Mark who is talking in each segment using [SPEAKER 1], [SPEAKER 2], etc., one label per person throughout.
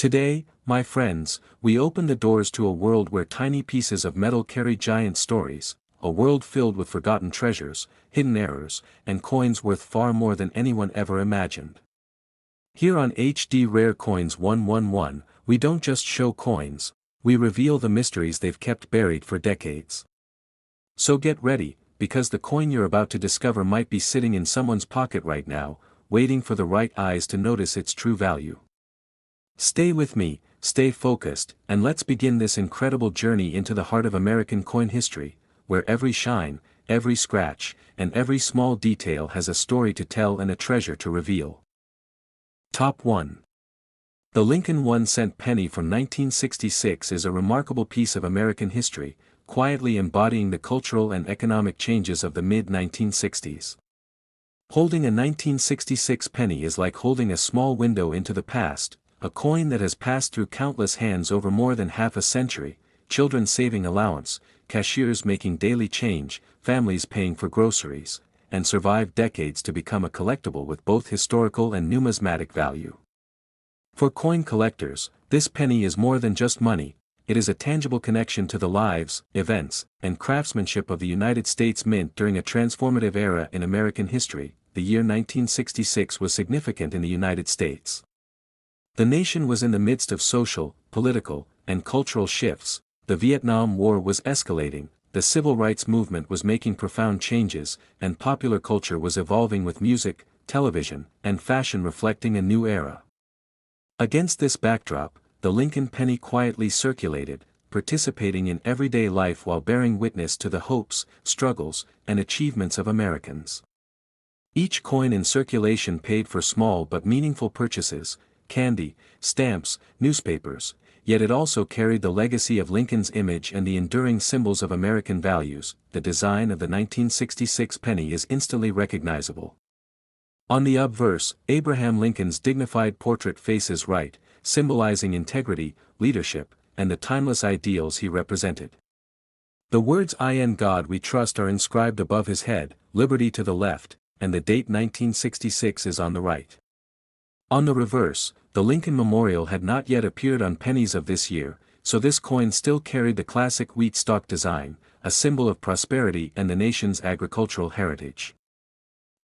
[SPEAKER 1] Today, my friends, we open the doors to a world where tiny pieces of metal carry giant stories, a world filled with forgotten treasures, hidden errors, and coins worth far more than anyone ever imagined. Here on HD Rare Coins 111, we don't just show coins, we reveal the mysteries they've kept buried for decades. So get ready, because the coin you're about to discover might be sitting in someone's pocket right now, waiting for the right eyes to notice its true value. Stay with me, stay focused, and let's begin this incredible journey into the heart of American coin history, where every shine, every scratch, and every small detail has a story to tell and a treasure to reveal. Top 1. The Lincoln 1-cent penny from 1966 is a remarkable piece of American history, quietly embodying the cultural and economic changes of the mid-1960s. Holding a 1966 penny is like holding a small window into the past, a coin that has passed through countless hands over more than half a century, children saving allowance, cashiers making daily change, families paying for groceries, and survived decades to become a collectible with both historical and numismatic value. For coin collectors, this penny is more than just money, it is a tangible connection to the lives, events, and craftsmanship of the United States Mint during a transformative era in American history. The year 1966 was significant in the United States. The nation was in the midst of social, political, and cultural shifts, the Vietnam War was escalating, the civil rights movement was making profound changes, and popular culture was evolving with music, television, and fashion reflecting a new era. Against this backdrop, the Lincoln penny quietly circulated, participating in everyday life while bearing witness to the hopes, struggles, and achievements of Americans. Each coin in circulation paid for small but meaningful purchases, candy, stamps, newspapers, yet it also carried the legacy of Lincoln's image and the enduring symbols of American values. The design of the 1966 penny is instantly recognizable. On the obverse, Abraham Lincoln's dignified portrait faces right, symbolizing integrity, leadership, and the timeless ideals he represented. The words "In God We Trust" are inscribed above his head, liberty to the left, and the date 1966 is on the right. On the reverse, the Lincoln Memorial had not yet appeared on pennies of this year, so this coin still carried the classic wheat stalk design, a symbol of prosperity and the nation's agricultural heritage.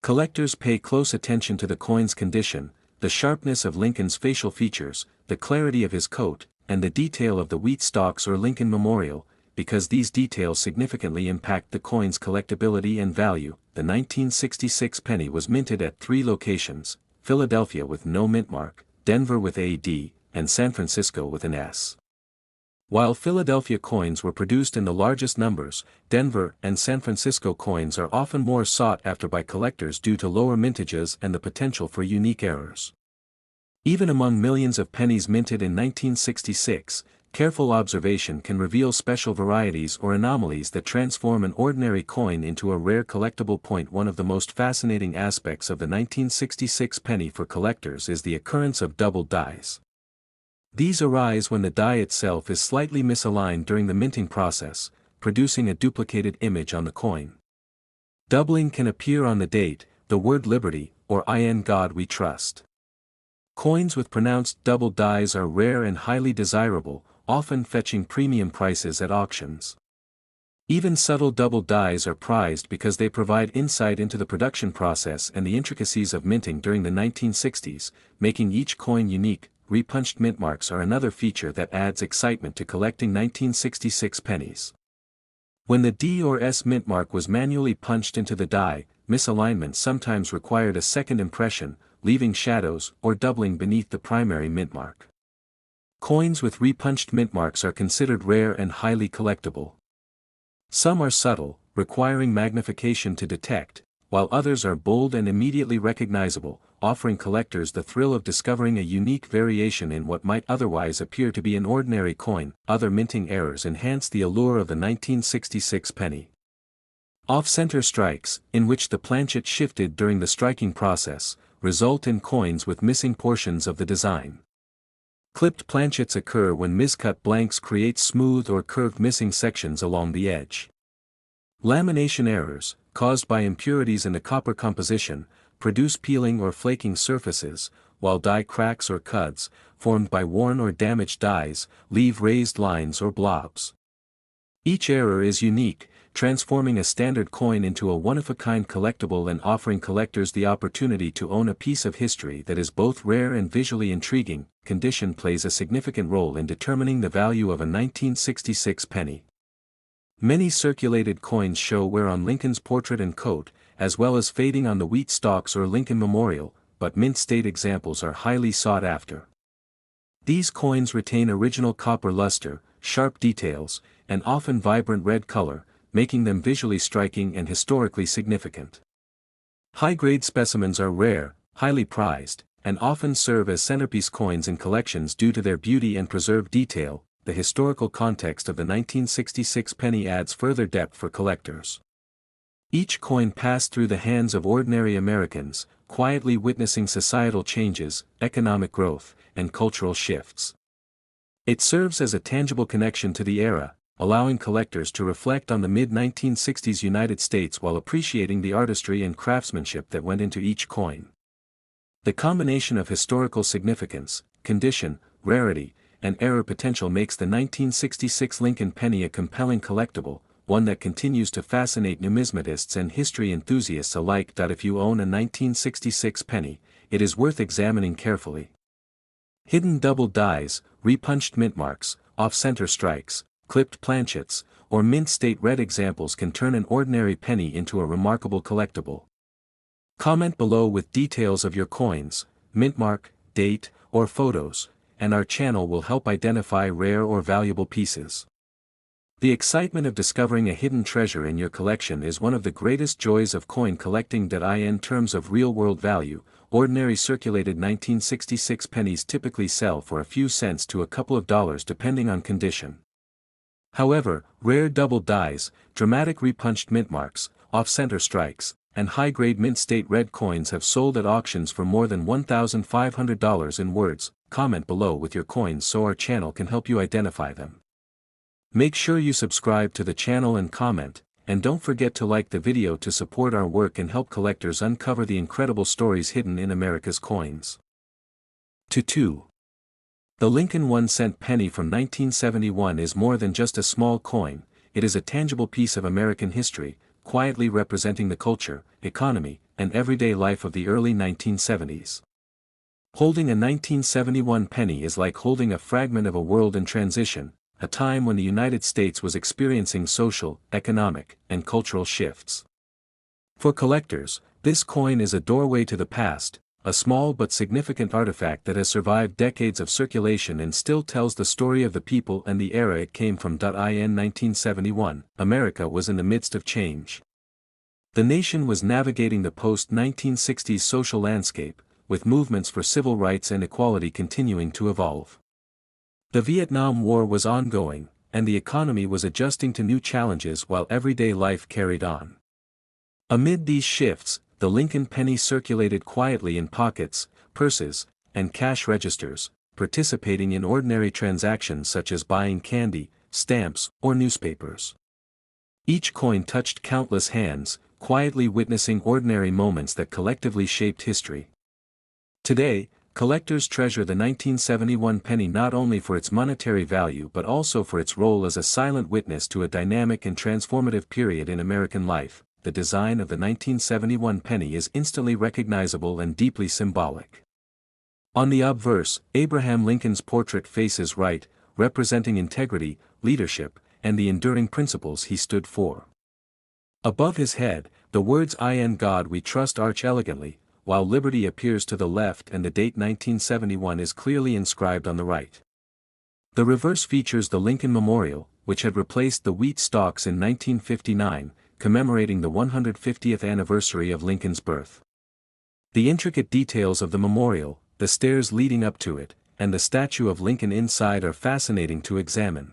[SPEAKER 1] Collectors pay close attention to the coin's condition, the sharpness of Lincoln's facial features, the clarity of his coat, and the detail of the wheat stalks or Lincoln Memorial, because these details significantly impact the coin's collectability and value. The 1966 penny was minted at 3 locations: Philadelphia with no mint mark, Denver with AD, and San Francisco with an S. While Philadelphia coins were produced in the largest numbers, Denver and San Francisco coins are often more sought after by collectors due to lower mintages and the potential for unique errors. Even among millions of pennies minted in 1966, careful observation can reveal special varieties or anomalies that transform an ordinary coin into a rare collectible. One of the most fascinating aspects of the 1966 penny for collectors is the occurrence of double dies. These arise when the die itself is slightly misaligned during the minting process, producing a duplicated image on the coin. Doubling can appear on the date, the word liberty, or "In God We Trust." Coins with pronounced double dies are rare and highly desirable, often fetching premium prices at auctions. Even subtle double dies are prized because they provide insight into the production process and the intricacies of minting during the 1960s, making each coin unique. Repunched mint marks are another feature that adds excitement to collecting 1966 pennies. When the D or S mint mark was manually punched into the die, misalignment sometimes required a second impression, leaving shadows or doubling beneath the primary mint mark. Coins with repunched mint marks are considered rare and highly collectible. Some are subtle, requiring magnification to detect, while others are bold and immediately recognizable, offering collectors the thrill of discovering a unique variation in what might otherwise appear to be an ordinary coin. Other minting errors enhance the allure of the 1966 penny. Off-center strikes, in which the planchet shifted during the striking process, result in coins with missing portions of the design. Clipped planchets occur when miscut blanks create smooth or curved missing sections along the edge. Lamination errors, caused by impurities in the copper composition, produce peeling or flaking surfaces, while die cracks or cuds, formed by worn or damaged dies, leave raised lines or blobs. Each error is unique, transforming a standard coin into a one-of-a-kind collectible and offering collectors the opportunity to own a piece of history that is both rare and visually intriguing. Condition plays a significant role in determining the value of a 1966 penny. Many circulated coins show wear on Lincoln's portrait and coat, as well as fading on the wheat stalks or Lincoln Memorial, but mint-state examples are highly sought after. These coins retain original copper luster, sharp details, and often vibrant red color, making them visually striking and historically significant. High-grade specimens are rare, highly prized, and often serve as centerpiece coins in collections due to their beauty and preserved detail. The historical context of the 1966 penny adds further depth for collectors. Each coin passed through the hands of ordinary Americans, quietly witnessing societal changes, economic growth, and cultural shifts. It serves as a tangible connection to the era, allowing collectors to reflect on the mid-1960s United States while appreciating the artistry and craftsmanship that went into each coin. The combination of historical significance, condition, rarity, and error potential makes the 1966 Lincoln penny a compelling collectible, one that continues to fascinate numismatists and history enthusiasts alike. If you own a 1966 penny, it is worth examining carefully. Hidden double dies, repunched mint marks, off-center strikes, clipped planchets, or mint-state red examples can turn an ordinary penny into a remarkable collectible. Comment below with details of your coins, mint mark, date, or photos, and our channel will help identify rare or valuable pieces. The excitement of discovering a hidden treasure in your collection is one of the greatest joys of coin collecting. In terms of real-world value, ordinary circulated 1966 pennies typically sell for a few cents to a couple of dollars depending on condition. However, rare double dies, dramatic repunched mint marks, off-center strikes, and high-grade mint-state red coins have sold at auctions for more than $1,500 in words. Comment below with your coins so our channel can help you identify them. Make sure you subscribe to the channel and comment, and don't forget to like the video to support our work and help collectors uncover the incredible stories hidden in America's coins. 2. The Lincoln 1-cent penny from 1971 is more than just a small coin, it is a tangible piece of American history, quietly representing the culture, economy, and everyday life of the early 1970s. Holding a 1971 penny is like holding a fragment of a world in transition, a time when the United States was experiencing social, economic, and cultural shifts. For collectors, this coin is a doorway to the past, a small but significant artifact that has survived decades of circulation and still tells the story of the people and the era it came from. In 1971, America was in the midst of change. The nation was navigating the post-1960s social landscape, with movements for civil rights and equality continuing to evolve. The Vietnam War was ongoing, and the economy was adjusting to new challenges while everyday life carried on. Amid these shifts, the Lincoln penny circulated quietly in pockets, purses, and cash registers, participating in ordinary transactions such as buying candy, stamps, or newspapers. Each coin touched countless hands, quietly witnessing ordinary moments that collectively shaped history. Today, collectors treasure the 1971 penny not only for its monetary value but also for its role as a silent witness to a dynamic and transformative period in American life. The design of the 1971 penny is instantly recognizable and deeply symbolic. On the obverse, Abraham Lincoln's portrait faces right, representing integrity, leadership, and the enduring principles he stood for. Above his head, the words "In God We Trust" arch elegantly, while liberty appears to the left and the date 1971 is clearly inscribed on the right. The reverse features the Lincoln Memorial, which had replaced the wheat stalks in 1959, commemorating the 150th anniversary of Lincoln's birth. The intricate details of the memorial, the stairs leading up to it, and the statue of Lincoln inside are fascinating to examine.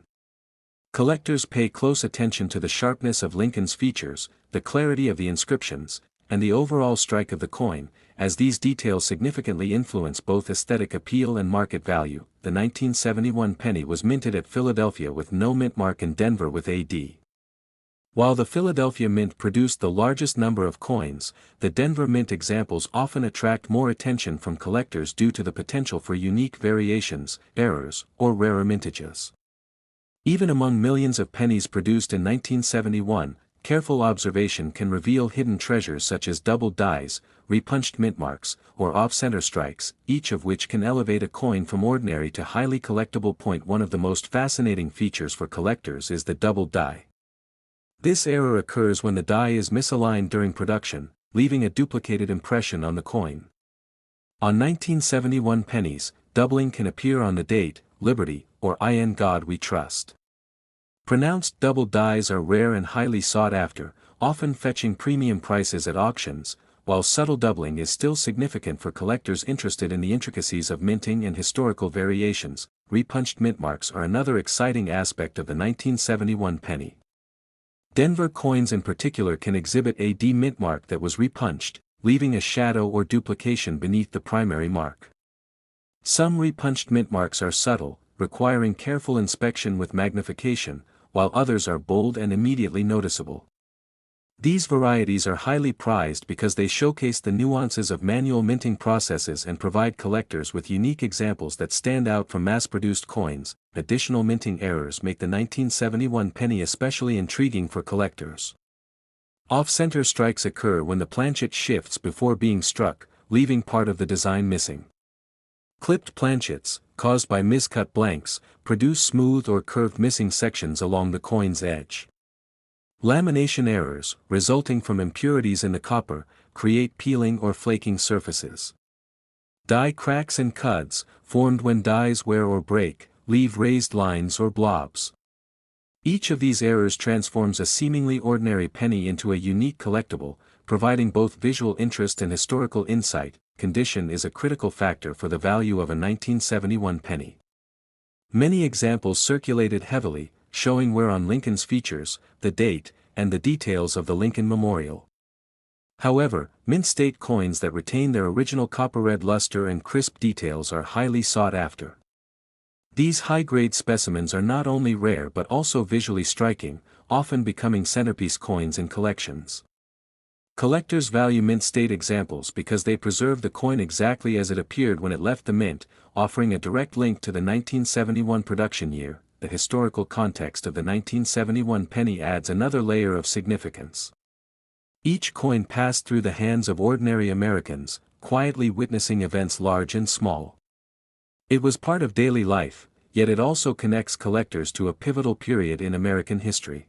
[SPEAKER 1] Collectors pay close attention to the sharpness of Lincoln's features, the clarity of the inscriptions, and the overall strike of the coin, as these details significantly influence both aesthetic appeal and market value. The 1971 penny was minted at Philadelphia with no mint mark and Denver with AD. While the Philadelphia Mint produced the largest number of coins, the Denver Mint examples often attract more attention from collectors due to the potential for unique variations, errors, or rarer mintages. Even among millions of pennies produced in 1971, careful observation can reveal hidden treasures such as doubled dies, repunched mint marks, or off-center strikes, each of which can elevate a coin from ordinary to highly collectible. One of the most fascinating features for collectors is the doubled die. This error occurs when the die is misaligned during production, leaving a duplicated impression on the coin. On 1971 pennies, doubling can appear on the date, Liberty, or In God We Trust. Pronounced double dies are rare and highly sought after, often fetching premium prices at auctions, while subtle doubling is still significant for collectors interested in the intricacies of minting and historical variations. Repunched mint marks are another exciting aspect of the 1971 penny. Denver coins in particular can exhibit a D mint mark that was repunched, leaving a shadow or duplication beneath the primary mark. Some repunched mint marks are subtle, requiring careful inspection with magnification, while others are bold and immediately noticeable. These varieties are highly prized because they showcase the nuances of manual minting processes and provide collectors with unique examples that stand out from mass-produced coins. Additional minting errors make the 1971 penny especially intriguing for collectors. Off-center strikes occur when the planchet shifts before being struck, leaving part of the design missing. Clipped planchets, caused by miscut blanks, produce smooth or curved missing sections along the coin's edge. Lamination errors, resulting from impurities in the copper, create peeling or flaking surfaces. Die cracks and cuds, formed when dies wear or break, leave raised lines or blobs. Each of these errors transforms a seemingly ordinary penny into a unique collectible, providing both visual interest and historical insight. Condition is a critical factor for the value of a 1971 penny. Many examples circulated heavily, showing wear on Lincoln's features, the date, and the details of the Lincoln Memorial. However, mint state coins that retain their original copper-red luster and crisp details are highly sought after. These high-grade specimens are not only rare but also visually striking, often becoming centerpiece coins in collections. Collectors value mint state examples because they preserve the coin exactly as it appeared when it left the mint, offering a direct link to the 1971 production year. The historical context of the 1971 penny adds another layer of significance. Each coin passed through the hands of ordinary Americans, quietly witnessing events large and small. It was part of daily life, yet it also connects collectors to a pivotal period in American history.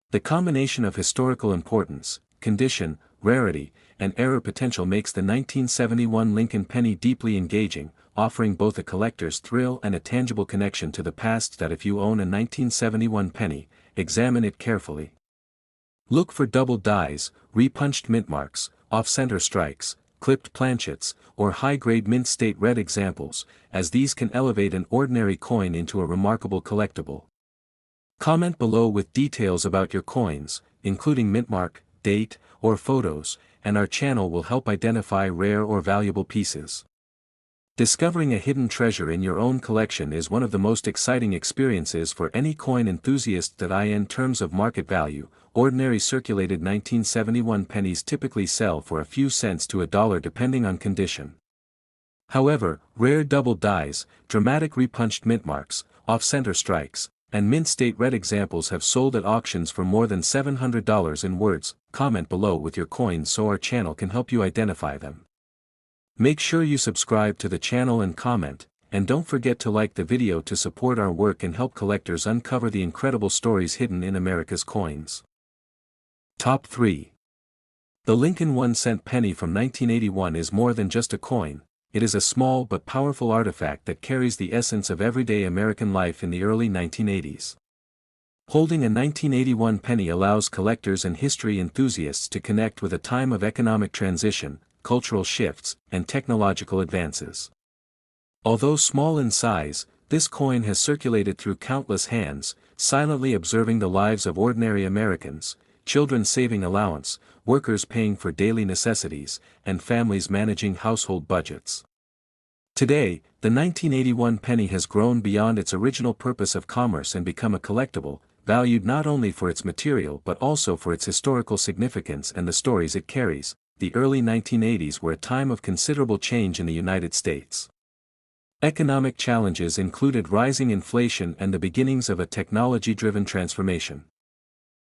[SPEAKER 1] The combination of historical importance, condition, rarity, and error potential makes the 1971 Lincoln penny deeply engaging, offering both a collector's thrill and a tangible connection to the past. That if you own a 1971 penny, examine it carefully. Look for doubled dies, repunched mint marks, off-center strikes, clipped planchets, or high-grade mint state red examples, as these can elevate an ordinary coin into a remarkable collectible. Comment below with details about your coins, including mint mark, date, or photos, and our channel will help identify rare or valuable pieces. Discovering a hidden treasure in your own collection is one of the most exciting experiences for any coin enthusiast. In terms of market value, ordinary circulated 1971 pennies typically sell for a few cents to $1 depending on condition. However, rare double dies, dramatic repunched mint marks, off-center strikes, and mint state red examples have sold at auctions for more than $700 in words. Comment below with your coins so our channel can help you identify them. Make sure you subscribe to the channel and comment, and don't forget to like the video to support our work and help collectors uncover the incredible stories hidden in America's coins. Top 3. The Lincoln 1-cent penny from 1981 is more than just a coin. It is a small but powerful artifact that carries the essence of everyday American life in the early 1980s. Holding a 1981 penny allows collectors and history enthusiasts to connect with a time of economic transition, cultural shifts, and technological advances. Although small in size, this coin has circulated through countless hands, silently observing the lives of ordinary Americans, children saving allowance, workers paying for daily necessities, and families managing household budgets. Today, the 1981 penny has grown beyond its original purpose of commerce and become a collectible, valued not only for its material but also for its historical significance and the stories it carries. The early 1980s were a time of considerable change in the United States. Economic challenges included rising inflation and the beginnings of a technology-driven transformation.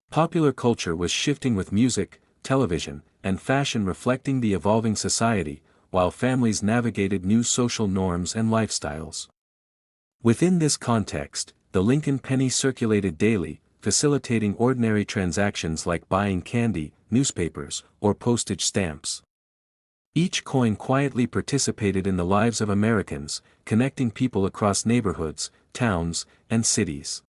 [SPEAKER 1] Popular culture was shifting with music, television, and fashion reflecting the evolving society, while families navigated new social norms and lifestyles. Within this context, the Lincoln penny circulated daily, facilitating ordinary transactions like buying candy, newspapers, or postage stamps. Each coin quietly participated in the lives of Americans, connecting people across neighborhoods, towns, and cities.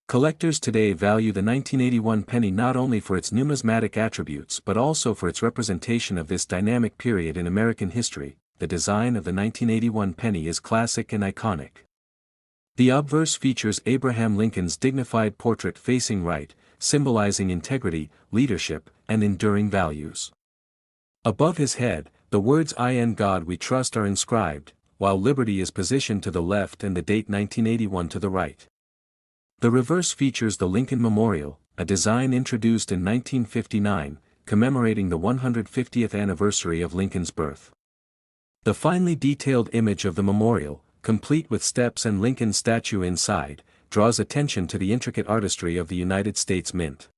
[SPEAKER 1] Collectors today value the 1981 penny not only for its numismatic attributes but also for its representation of this dynamic period in American history. The design of the 1981 penny is classic and iconic. The obverse features Abraham Lincoln's dignified portrait facing right, symbolizing integrity, leadership, and enduring values. Above his head, the words "In God We Trust" are inscribed, while liberty is positioned to the left and the date 1981 to the right. The reverse features the Lincoln Memorial, a design introduced in 1959, commemorating the 150th anniversary of Lincoln's birth. The finely detailed image of the memorial, complete with steps and Lincoln's statue inside, draws attention to the intricate artistry of the United States Mint.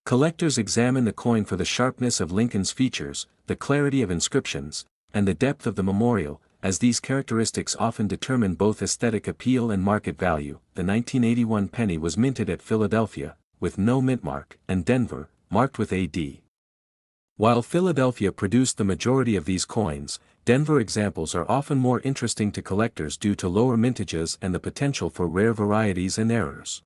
[SPEAKER 1] Collectors examine the coin for the sharpness of Lincoln's features, the clarity of inscriptions, and the depth of the memorial, as these characteristics often determine both aesthetic appeal and market value. The 1981 penny was minted at Philadelphia, with no mint mark, and Denver, marked with AD. While Philadelphia produced the majority of these coins, Denver examples are often more interesting to collectors due to lower mintages and the potential for rare varieties and errors.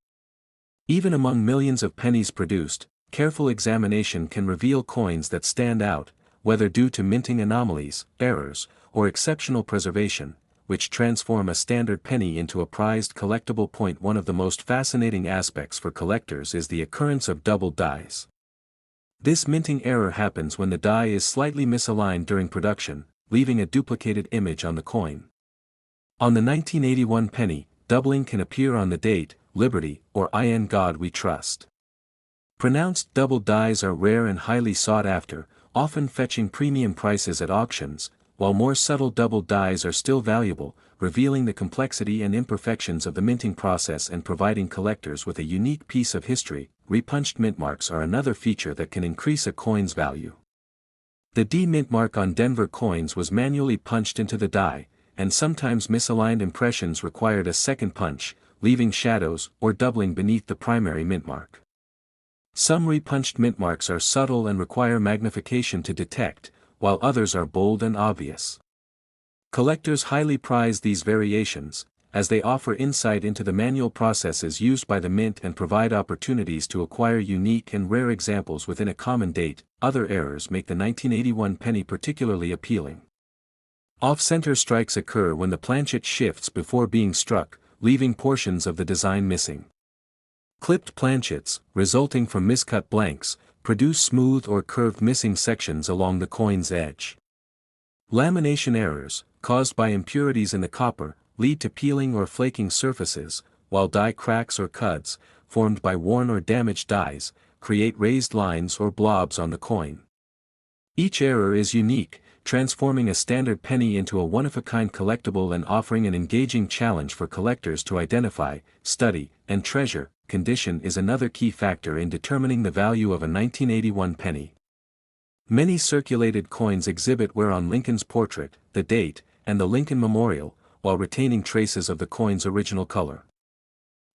[SPEAKER 1] Even among millions of pennies produced, careful examination can reveal coins that stand out, whether due to minting anomalies, errors, or exceptional preservation, which transform a standard penny into a prized collectible. One of the most fascinating aspects for collectors is the occurrence of double dies. This minting error happens when the die is slightly misaligned during production, leaving a duplicated image on the coin. On the 1981 penny, doubling can appear on the date, Liberty, or In God We Trust. Pronounced double dies are rare and highly sought after, often fetching premium prices at auctions, while more subtle double dies are still valuable, revealing the complexity and imperfections of the minting process and providing collectors with a unique piece of history. Repunched mint marks are another feature that can increase a coin's value. The D mint mark on Denver coins was manually punched into the die, and sometimes misaligned impressions required a second punch, leaving shadows or doubling beneath the primary mint mark. Some repunched mint marks are subtle and require magnification to detect, while others are bold and obvious. Collectors highly prize these variations, as they offer insight into the manual processes used by the mint and provide opportunities to acquire unique and rare examples within a common date. Other errors make the 1981 penny particularly appealing. Off-center strikes occur when the planchet shifts before being struck, leaving portions of the design missing. Clipped planchets, resulting from miscut blanks, produce smooth or curved missing sections along the coin's edge. Lamination errors, caused by impurities in the copper, lead to peeling or flaking surfaces, while die cracks or cuds, formed by worn or damaged dies, create raised lines or blobs on the coin. Each error is unique, transforming a standard penny into a one-of-a-kind collectible and offering an engaging challenge for collectors to identify, study, and treasure. Condition is another key factor in determining the value of a 1981 penny. Many circulated coins exhibit wear on Lincoln's portrait, the date, and the Lincoln Memorial, while retaining traces of the coin's original color.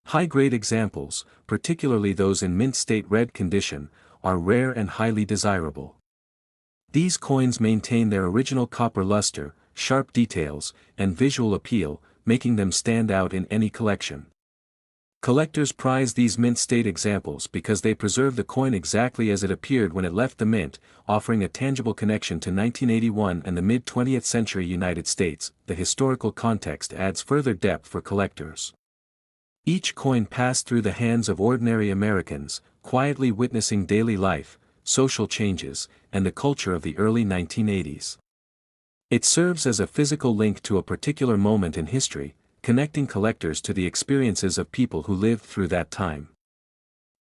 [SPEAKER 1] High-grade examples, particularly those in mint state red condition, are rare and highly desirable. These coins maintain their original copper luster, sharp details, and visual appeal, making them stand out in any collection. Collectors prize these mint state examples because they preserve the coin exactly as it appeared when it left the mint, offering a tangible connection to 1981 and the mid-20th century United States. The historical context adds further depth for collectors. Each coin passed through the hands of ordinary Americans, quietly witnessing daily life, social changes, and the culture of the early 1980s. It serves as a physical link to a particular moment in history, connecting collectors to the experiences of people who lived through that time.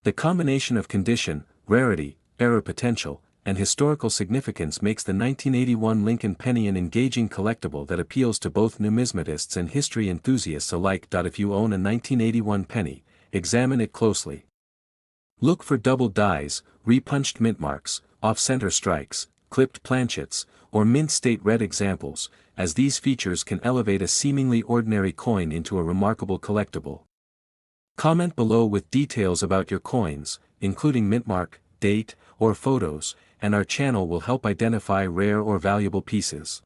[SPEAKER 1] The combination of condition, rarity, error potential, and historical significance makes the 1981 Lincoln penny an engaging collectible that appeals to both numismatists and history enthusiasts alike. If you own a 1981 penny, examine it closely. Look for double dies, repunched mint marks, off-center strikes, clipped planchets, or mint state red examples, as these features can elevate a seemingly ordinary coin into a remarkable collectible. Comment below with details about your coins, including mint mark, date, or photos, and our channel will help identify rare or valuable pieces.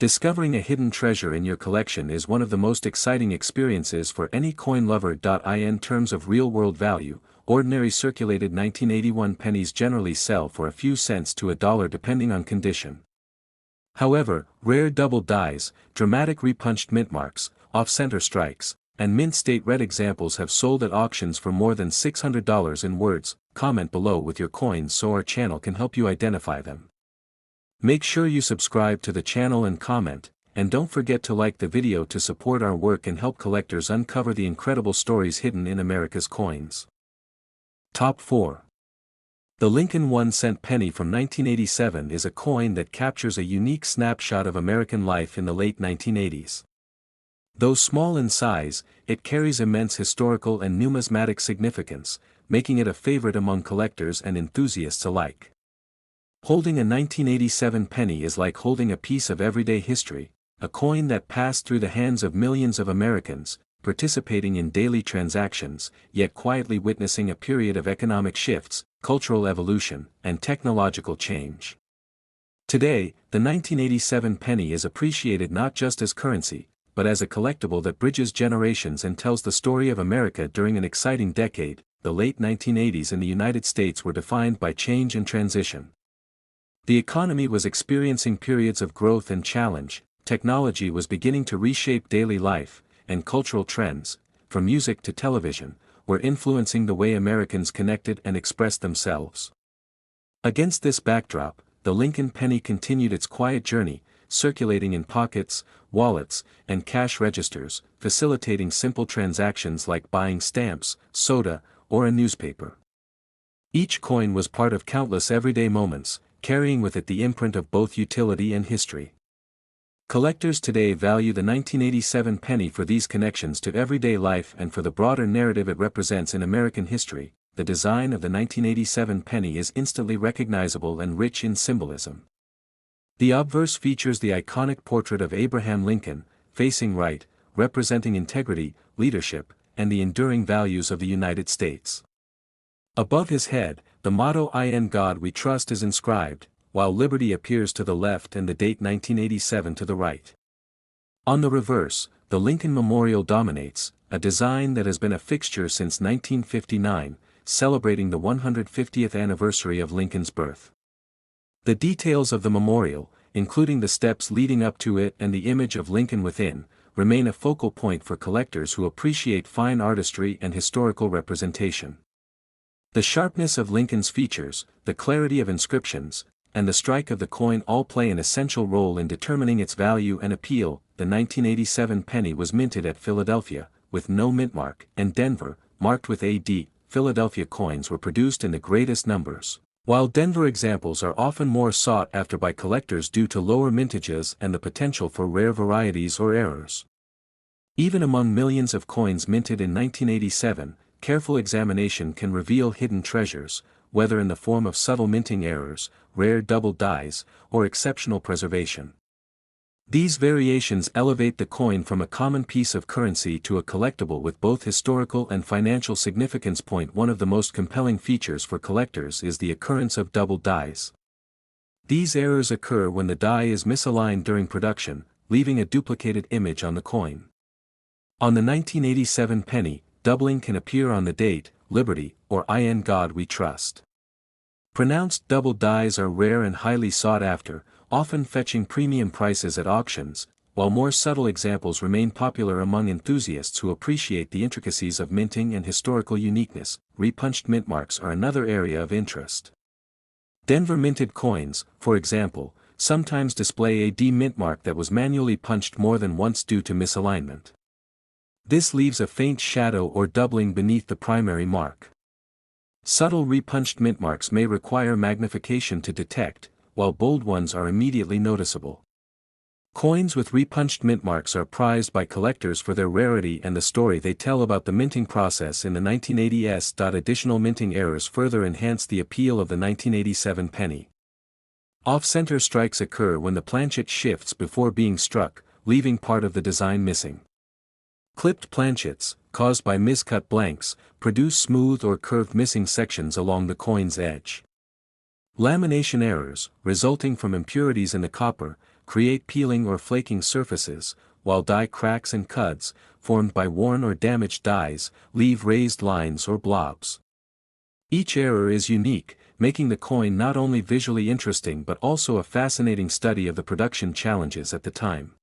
[SPEAKER 1] Discovering a hidden treasure in your collection is one of the most exciting experiences for any coin lover. In terms of real-world value, ordinary circulated 1981 pennies generally sell for a few cents to $1 depending on condition. However, rare double dies, dramatic repunched mint marks, off-center strikes, and mint state red examples have sold at auctions for more than $600 in words. Comment below with your coins so our channel can help you identify them. Make sure you subscribe to the channel and comment, and don't forget to like the video to support our work and help collectors uncover the incredible stories hidden in America's coins. Top 4. The Lincoln 1-cent penny from 1987 is a coin that captures a unique snapshot of American life in the late 1980s. Though small in size, it carries immense historical and numismatic significance, making it a favorite among collectors and enthusiasts alike. Holding a 1987 penny is like holding a piece of everyday history, a coin that passed through the hands of millions of Americans, participating in daily transactions, yet quietly witnessing a period of economic shifts, cultural evolution, and technological change. Today, the 1987 penny is appreciated not just as currency, but as a collectible that bridges generations and tells the story of America during an exciting decade. The late 1980s in the United States were defined by change and transition. The economy was experiencing periods of growth and challenge, technology was beginning to reshape daily life, and cultural trends, from music to television, were influencing the way Americans connected and expressed themselves. Against this backdrop, the Lincoln penny continued its quiet journey, circulating in pockets, wallets, and cash registers, facilitating simple transactions like buying stamps, soda, or a newspaper. Each coin was part of countless everyday moments, carrying with it the imprint of both utility and history. Collectors today value the 1987 penny for these connections to everyday life and for the broader narrative it represents in American history. The design of the 1987 penny is instantly recognizable and rich in symbolism. The obverse features the iconic portrait of Abraham Lincoln, facing right, representing integrity, leadership, and the enduring values of the United States. Above his head, the motto "In God We Trust" is inscribed, while liberty appears to the left and the date 1987 to the right. On the reverse, the Lincoln Memorial dominates, a design that has been a fixture since 1959, celebrating the 150th anniversary of Lincoln's birth. The details of the memorial, including the steps leading up to it and the image of Lincoln within, remain a focal point for collectors who appreciate fine artistry and historical representation. The sharpness of Lincoln's features, the clarity of inscriptions, and the strike of the coin all play an essential role in determining its value and appeal. The 1987 penny was minted at Philadelphia, with no mint mark, and Denver, marked with AD. Philadelphia coins were produced in the greatest numbers, while Denver examples are often more sought after by collectors due to lower mintages and the potential for rare varieties or errors. Even among millions of coins minted in 1987, careful examination can reveal hidden treasures, whether in the form of subtle minting errors, rare double dies, or exceptional preservation. These variations elevate the coin from a common piece of currency to a collectible with both historical and financial significance. One of the most compelling features for collectors is the occurrence of double dies. These errors occur when the die is misaligned during production, leaving a duplicated image on the coin. On the 1987 penny, doubling can appear on the date, Liberty, or In God We Trust. Pronounced double dies are rare and highly sought after, often fetching premium prices at auctions, while more subtle examples remain popular among enthusiasts who appreciate the intricacies of minting and historical uniqueness. Repunched mint marks are another area of interest. Denver minted coins, for example, sometimes display a D mint mark that was manually punched more than once due to misalignment. This leaves a faint shadow or doubling beneath the primary mark. Subtle repunched mint marks may require magnification to detect, while bold ones are immediately noticeable. Coins with repunched mint marks are prized by collectors for their rarity and the story they tell about the minting process in the 1980s. Additional minting errors further enhance the appeal of the 1987 penny. Off-center strikes occur when the planchet shifts before being struck, leaving part of the design missing. Clipped planchets, caused by miscut blanks, produce smooth or curved missing sections along the coin's edge. Lamination errors, resulting from impurities in the copper, create peeling or flaking surfaces, while die cracks and cuds, formed by worn or damaged dies, leave raised lines or blobs. Each error is unique, making the coin not only visually interesting but also a fascinating study of the production challenges at the time.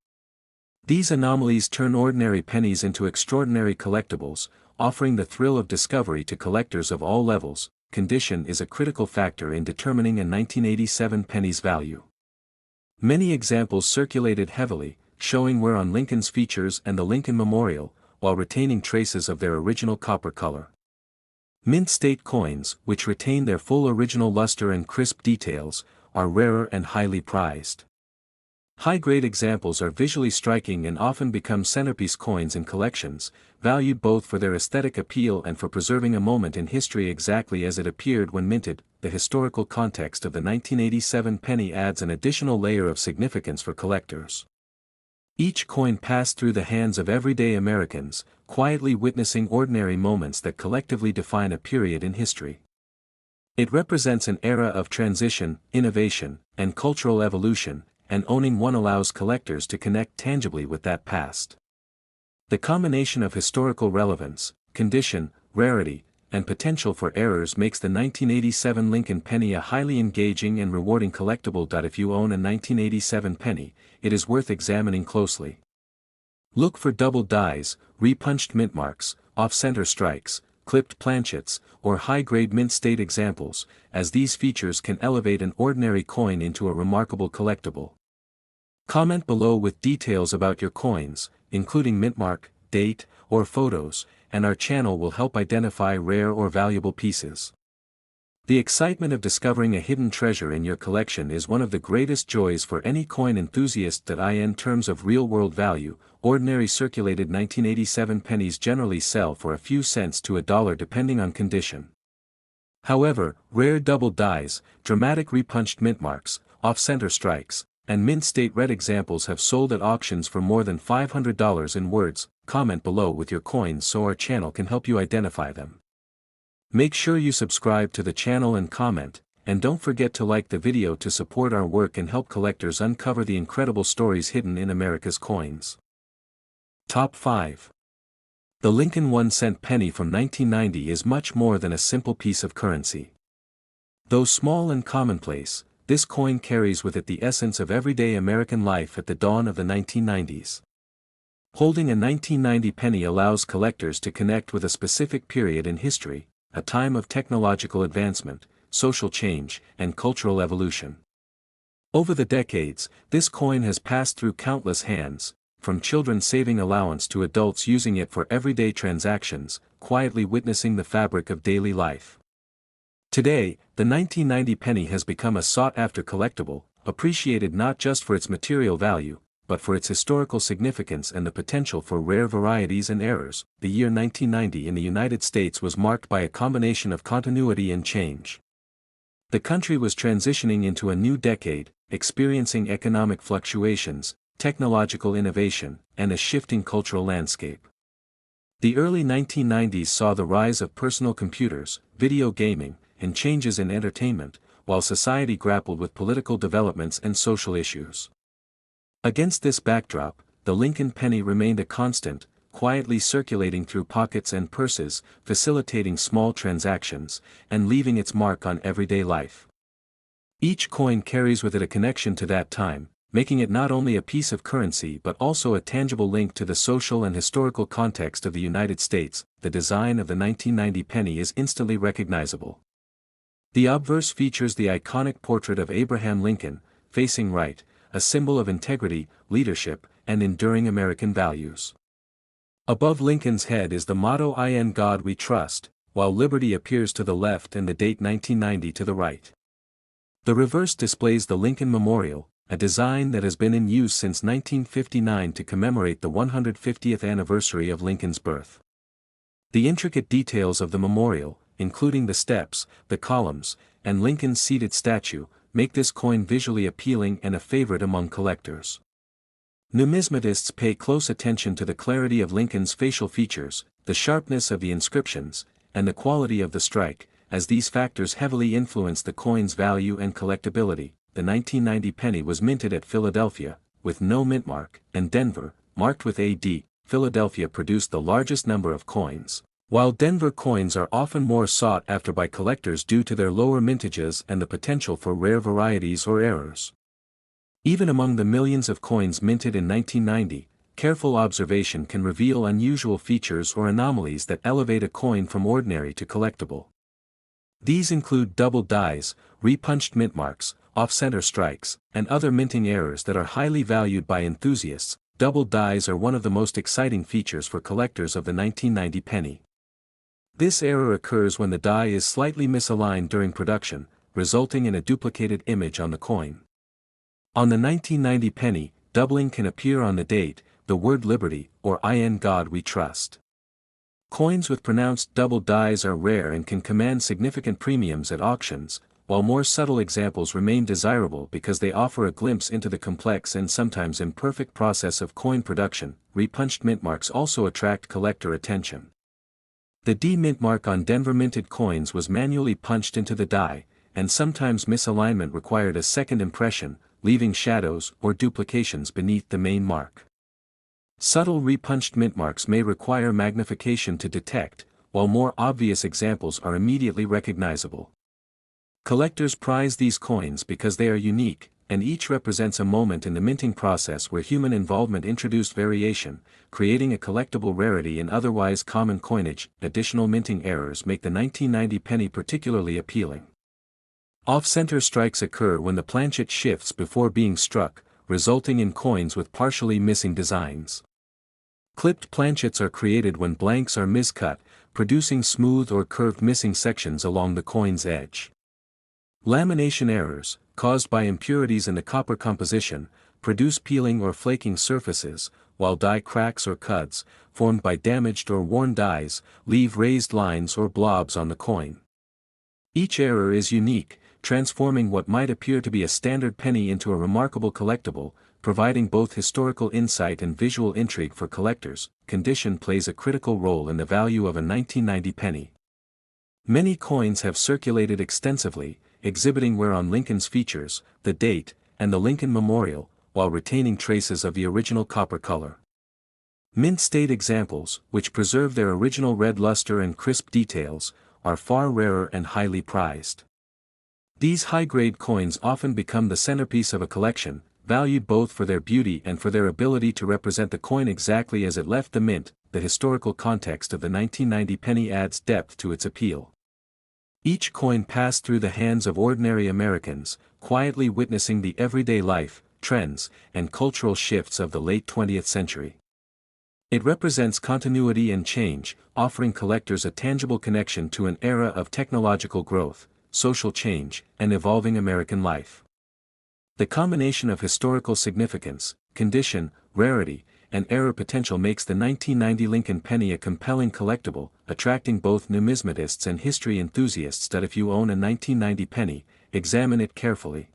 [SPEAKER 1] These anomalies turn ordinary pennies into extraordinary collectibles, offering the thrill of discovery to collectors of all levels. Condition is a critical factor in determining a 1987 penny's value. Many examples circulated heavily, showing wear on Lincoln's features and the Lincoln Memorial, while retaining traces of their original copper color. Mint state coins, which retain their full original luster and crisp details, are rarer and highly prized. High-grade examples are visually striking and often become centerpiece coins in collections, valued both for their aesthetic appeal and for preserving a moment in history exactly as it appeared when minted. The historical context of the 1987 penny adds an additional layer of significance for collectors. Each coin passed through the hands of everyday Americans, quietly witnessing ordinary moments that collectively define a period in history. It represents an era of transition, innovation, and cultural evolution, and owning one allows collectors to connect tangibly with that past. The combination of historical relevance, condition, rarity, and potential for errors makes the 1987 Lincoln penny a highly engaging and rewarding collectible. If you own a 1987 penny, it is worth examining closely. Look for double dies, repunched mint marks, off-center strikes, clipped planchets, or high-grade mint state examples, as these features can elevate an ordinary coin into a remarkable collectible. Comment below with details about your coins, including mint mark, date, or photos, and our channel will help identify rare or valuable pieces. The excitement of discovering a hidden treasure in your collection is one of the greatest joys for any coin enthusiast. In terms of real-world value, ordinary circulated 1987 pennies generally sell for a few cents to $1 depending on condition. However, rare double dies, dramatic repunched mint marks, off-center strikes, and mint state red examples have sold at auctions for more than $500 in words. Comment below with your coins so our channel can help you identify them. Make sure you subscribe to the channel and comment, and don't forget to like the video to support our work and help collectors uncover the incredible stories hidden in America's coins. Top 5. The Lincoln 1-cent penny from 1990 is much more than a simple piece of currency. Though small and commonplace, this coin carries with it the essence of everyday American life at the dawn of the 1990s. Holding a 1990 penny allows collectors to connect with a specific period in history, a time of technological advancement, social change, and cultural evolution. Over the decades, this coin has passed through countless hands, from children saving allowance to adults using it for everyday transactions, quietly witnessing the fabric of daily life. Today, the 1990 penny has become a sought-after collectible, appreciated not just for its material value, but for its historical significance and the potential for rare varieties and errors. The year 1990 in the United States was marked by a combination of continuity and change. The country was transitioning into a new decade, experiencing economic fluctuations, technological innovation, and a shifting cultural landscape. The early 1990s saw the rise of personal computers, video gaming, and changes in entertainment, while society grappled with political developments and social issues. Against this backdrop, the Lincoln penny remained a constant, quietly circulating through pockets and purses, facilitating small transactions, and leaving its mark on everyday life. Each coin carries with it a connection to that time, making it not only a piece of currency but also a tangible link to the social and historical context of the United States. The design of the 1990 penny is instantly recognizable. The obverse features the iconic portrait of Abraham Lincoln, facing right, a symbol of integrity, leadership, and enduring American values. Above Lincoln's head is the motto "In God We Trust," while Liberty appears to the left and the date 1990 to the right. The reverse displays the Lincoln Memorial, a design that has been in use since 1959 to commemorate the 150th anniversary of Lincoln's birth. The intricate details of the memorial, including the steps, the columns, and Lincoln's seated statue, make this coin visually appealing and a favorite among collectors. Numismatists pay close attention to the clarity of Lincoln's facial features, the sharpness of the inscriptions, and the quality of the strike, as these factors heavily influence the coin's value and collectability. The 1990 penny was minted at Philadelphia, with no mint mark, and Denver, marked with AD. Philadelphia produced the largest number of coins, while Denver coins are often more sought after by collectors due to their lower mintages and the potential for rare varieties or errors. Even among the millions of coins minted in 1990, careful observation can reveal unusual features or anomalies that elevate a coin from ordinary to collectible. These include double dies, repunched mint marks, off-center strikes, and other minting errors that are highly valued by enthusiasts. Double dies are one of the most exciting features for collectors of the 1990 penny. This error occurs when the die is slightly misaligned during production, resulting in a duplicated image on the coin. On the 1990 penny, doubling can appear on the date, the word Liberty, or in God We Trust. Coins with pronounced double dies are rare and can command significant premiums at auctions, while more subtle examples remain desirable because they offer a glimpse into the complex and sometimes imperfect process of coin production. Repunched mint marks also attract collector attention. The D mint mark on Denver minted coins was manually punched into the die, and sometimes misalignment required a second impression, leaving shadows or duplications beneath the main mark. Subtle repunched mint marks may require magnification to detect, while more obvious examples are immediately recognizable. Collectors prize these coins because they are unique, and each represents a moment in the minting process where human involvement introduced variation, creating a collectible rarity in otherwise common coinage. Additional minting errors make the 1990 penny particularly appealing. Off-center strikes occur when the planchet shifts before being struck, resulting in coins with partially missing designs. Clipped planchets are created when blanks are miscut, producing smooth or curved missing sections along the coin's edge. Lamination errors, caused by impurities in the copper composition, produce peeling or flaking surfaces, while die cracks or cuts, formed by damaged or worn dies, leave raised lines or blobs on the coin. Each error is unique, transforming what might appear to be a standard penny into a remarkable collectible, providing both historical insight and visual intrigue for collectors. Condition plays a critical role in the value of a 1990 penny. Many coins have circulated extensively, exhibiting wear on Lincoln's features, the date, and the Lincoln Memorial, while retaining traces of the original copper color. Mint state examples, which preserve their original red luster and crisp details, are far rarer and highly prized. These high-grade coins often become the centerpiece of a collection, valued both for their beauty and for their ability to represent the coin exactly as it left the mint. The historical context of the 1990 penny adds depth to its appeal. Each coin passed through the hands of ordinary Americans, quietly witnessing the everyday life, trends, and cultural shifts of the late 20th century. It represents continuity and change, offering collectors a tangible connection to an era of technological growth, social change, and evolving American life. The combination of historical significance, condition, rarity, and error potential makes the 1990 Lincoln penny a compelling collectible, attracting both numismatists and history enthusiasts. That if you own a 1990 penny, examine it carefully.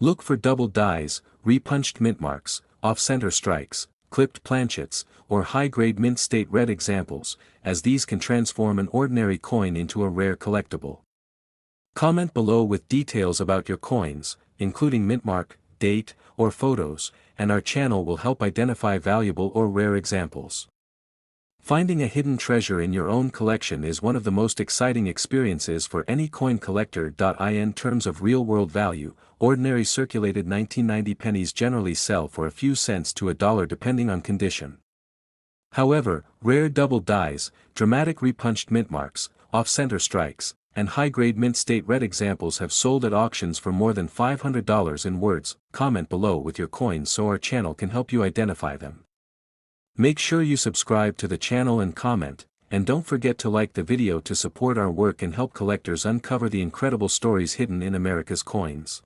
[SPEAKER 1] Look for double dies, repunched mint marks, off-center strikes, clipped planchets, or high-grade mint state red examples, as these can transform an ordinary coin into a rare collectible. Comment below with details about your coins, including mint mark, date, or photos, and our channel will help identify valuable or rare examples. Finding a hidden treasure in your own collection is one of the most exciting experiences for any coin collector. In terms of real-world value, ordinary circulated 1990 pennies generally sell for a few cents to $1 depending on condition. However, rare double dies, dramatic repunched mint marks, off-center strikes, and high-grade mint state red examples have sold at auctions for more than $500 in words. Comment below with your coins so our channel can help you identify them. Make sure you subscribe to the channel and comment, and don't forget to like the video to support our work and help collectors uncover the incredible stories hidden in America's coins.